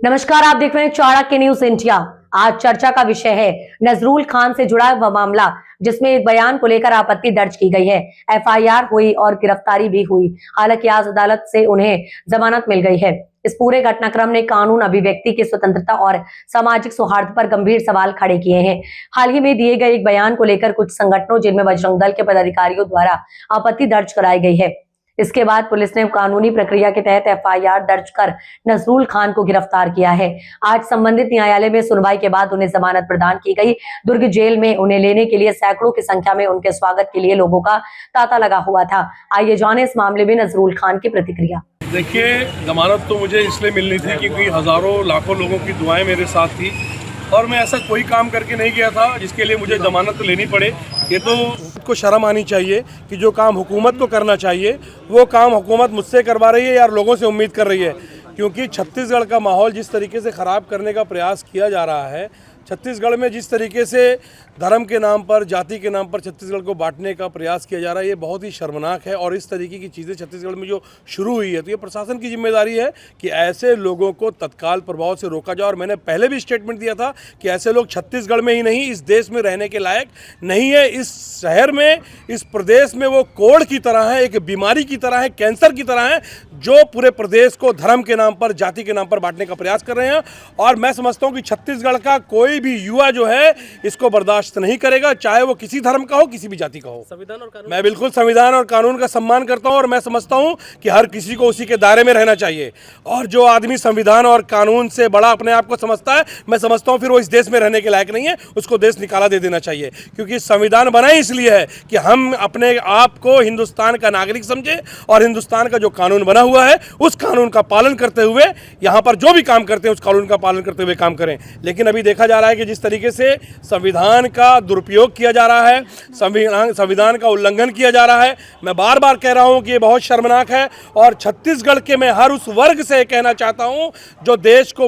नमस्कार, आप देख रहे हैं चाणक्य न्यूज इंडिया। आज चर्चा का विषय है नजरुल खान से जुड़ा वह मामला जिसमें एक बयान को लेकर आपत्ति दर्ज की गई है। एफआईआर हुई और गिरफ्तारी भी हुई। हालांकि आज अदालत से उन्हें जमानत मिल गई है। इस पूरे घटनाक्रम ने कानून, अभिव्यक्ति की स्वतंत्रता और सामाजिक सौहार्द पर गंभीर सवाल खड़े किए हैं। हाल ही में दिए गए एक बयान को लेकर कुछ संगठनों, जिनमें बजरंग दल के पदाधिकारियों द्वारा आपत्ति दर्ज कराई गई है। इसके बाद पुलिस ने कानूनी प्रक्रिया के तहत एफआईआर दर्ज कर नजरुल खान को गिरफ्तार किया है। आज संबंधित न्यायालय में सुनवाई के बाद उन्हें जमानत प्रदान की गई। दुर्ग जेल में उन्हें लेने के लिए सैकड़ों की संख्या में उनके स्वागत के लिए लोगों का तांता लगा हुआ था। आइए जाने इस मामले में नजरुल खान की प्रतिक्रिया। देखिए, जमानत तो मुझे इसलिए मिलनी थी क्योंकि हजारों लाखों लोगों की दुआएं मेरे साथ थी और मैं ऐसा कोई काम करके नहीं गया था जिसके लिए मुझे जमानत लेनी पड़े। ये तो को शर्म आनी चाहिए कि जो काम हुकूमत को करना चाहिए वो काम हुकूमत मुझसे करवा रही है या लोगों से उम्मीद कर रही है। क्योंकि छत्तीसगढ़ का माहौल जिस तरीके से ख़राब करने का प्रयास किया जा रहा है, छत्तीसगढ़ में जिस तरीके से धर्म के नाम पर, जाति के नाम पर छत्तीसगढ़ को बांटने का प्रयास किया जा रहा है, ये बहुत ही शर्मनाक है। और इस तरीके की चीज़ें छत्तीसगढ़ में जो शुरू हुई है, तो ये प्रशासन की जिम्मेदारी है कि ऐसे लोगों को तत्काल प्रभाव से रोका जाए। और मैंने पहले भी स्टेटमेंट दिया था कि ऐसे लोग छत्तीसगढ़ में ही नहीं, इस देश में रहने के लायक नहीं है। इस शहर में, इस प्रदेश में वो कोढ़ की तरह है, एक बीमारी की तरह है, कैंसर की तरह है, जो पूरे प्रदेश को धर्म के नाम पर, जाति के नाम पर बांटने का प्रयास कर रहे हैं। और मैं समझता हूँ कि छत्तीसगढ़ का कोई भी युवा जो है इसको बर्दाश्त नहीं करेगा, चाहे वो किसी धर्म का हो, किसी भी जाति का हो। संविधान और कानून, मैं बिल्कुल संविधान और कानून का सम्मान करता हूं और मैं समझता हूं कि हर किसी को उसी के दायरे में रहना चाहिए। और जो आदमी संविधान और कानून से बड़ा अपने आप को समझता है, मैं समझता हूं फिर वो इस देश में रहने के लायक नहीं है, उसको देश निकाला दे देना चाहिए। क्योंकि संविधान बना ही इसलिए है कि हम अपने आप को हिंदुस्तान का नागरिक समझे और हिंदुस्तान का जो कानून बना हुआ है उस कानून का पालन करते हुए यहाँ पर जो भी काम करते हैं उस कानून का पालन करते हुए काम करें। लेकिन अभी देखा जा रहा है कि जिस तरीके से संविधान का दुरुपयोग किया जा रहा है, संविधान का उल्लंघन किया जा रहा है, मैं बार बार कह रहा हूं कि ये बहुत शर्मनाक है। और छत्तीसगढ़ के मैं हर उस वर्ग से कहना चाहता हूं जो देश को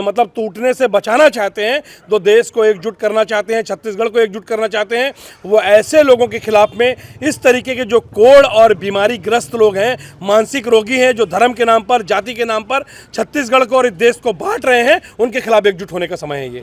मतलब टूटने से बचाना चाहते हैं, जो देश को एकजुट करना चाहते हैं, छत्तीसगढ़ को एकजुट करना चाहते हैं, वो ऐसे लोगों के खिलाफ में इस तरीके के जो कोढ़ और बीमारी ग्रस्त लोग हैं, मानसिक रोगी हैं, जो धर्म के नाम पर, जाति के नाम पर छत्तीसगढ़ को और इस देश को बांट रहे हैं, उनके खिलाफ एकजुट होने का समय है। ये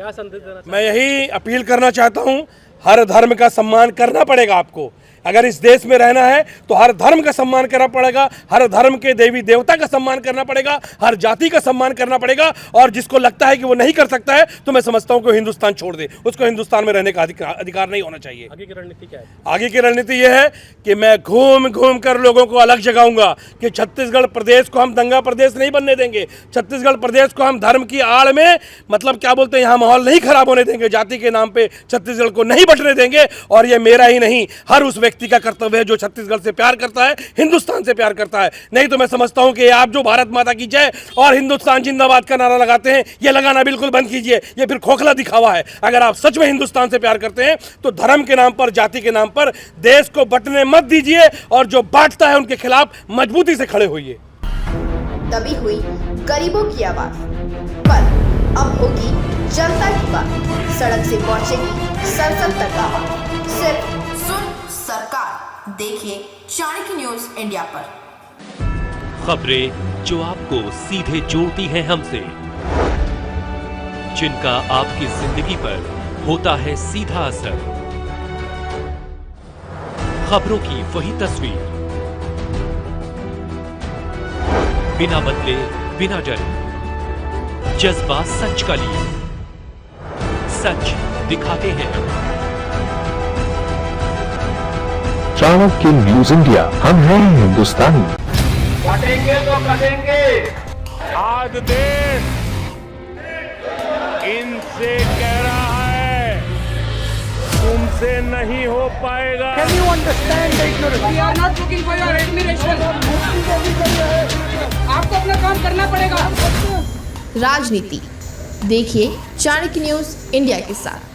मैं यही अपील करना चाहता हूं, हर धर्म का सम्मान करना पड़ेगा आपको। अगर इस देश में रहना है तो हर धर्म का सम्मान करना पड़ेगा, हर धर्म के देवी देवता का सम्मान करना पड़ेगा, हर जाति का सम्मान करना पड़ेगा। और जिसको लगता है कि वो नहीं कर सकता है तो मैं समझता हूं कि हिंदुस्तान छोड़ दे, उसको हिंदुस्तान में रहने का अधिकार नहीं होना चाहिए। आगे की रणनीति क्या है? आगे की रणनीति ये है कि मैं घूम घूम कर लोगों को अलग जगाऊंगा कि छत्तीसगढ़ प्रदेश को हम दंगा प्रदेश नहीं बनने देंगे। छत्तीसगढ़ प्रदेश को हम धर्म की आड़ में, मतलब क्या बोलते हैं, यहाँ माहौल नहीं खराब होने देंगे, जाति के नाम पे छत्तीसगढ़ को नहीं बंटने देंगे। और ये मेरा ही नहीं, हर उस व्यक्ति का कर्तव्य है जो छत्तीसगढ़ से प्यार करता है, हिंदुस्तान से प्यार करता है। नहीं तो मैं समझता हूं कि आप जो भारत माता की जय और हिंदुस्तान जिंदाबाद का नारा लगाते हैं, ये लगाना बिल्कुल बंद कीजिए। ये फिर खोखला दिखावा है। अगर आप सच में हिंदुस्तान से प्यार करते हैं तो धर्म के नाम पर, जाति के नाम पर देश को बंटने मत दीजिए और जो बांटता है उनके खिलाफ मजबूती से खड़े होइए। तभी हुई गरीबों की आवाज, पर अब होगी जनता की बात। सड़क से पहुंचेगी संसद तक आवाज। सिर्फ सुन सरकार, देखिए चाणक्य न्यूज इंडिया पर। खबरें जो आपको सीधे जोड़ती हैं हमसे, जिनका आपकी जिंदगी पर होता है सीधा असर। खबरों की वही तस्वीर, बिना बदले, बिना डरे, जज्बा सच का लिए, सच दिखाते हैं। चाणक्य न्यूज इंडिया, हम हैं हिंदुस्तानी। कटेंगे तो कटेंगे। आज देश इनसे कह रहा है तुमसे नहीं हो पाएगा। Can you understand the ignorance? We are not looking for your admiration. आपको अपना काम करना पड़ेगा। राजनीति देखिए चाणक्य न्यूज इंडिया के साथ।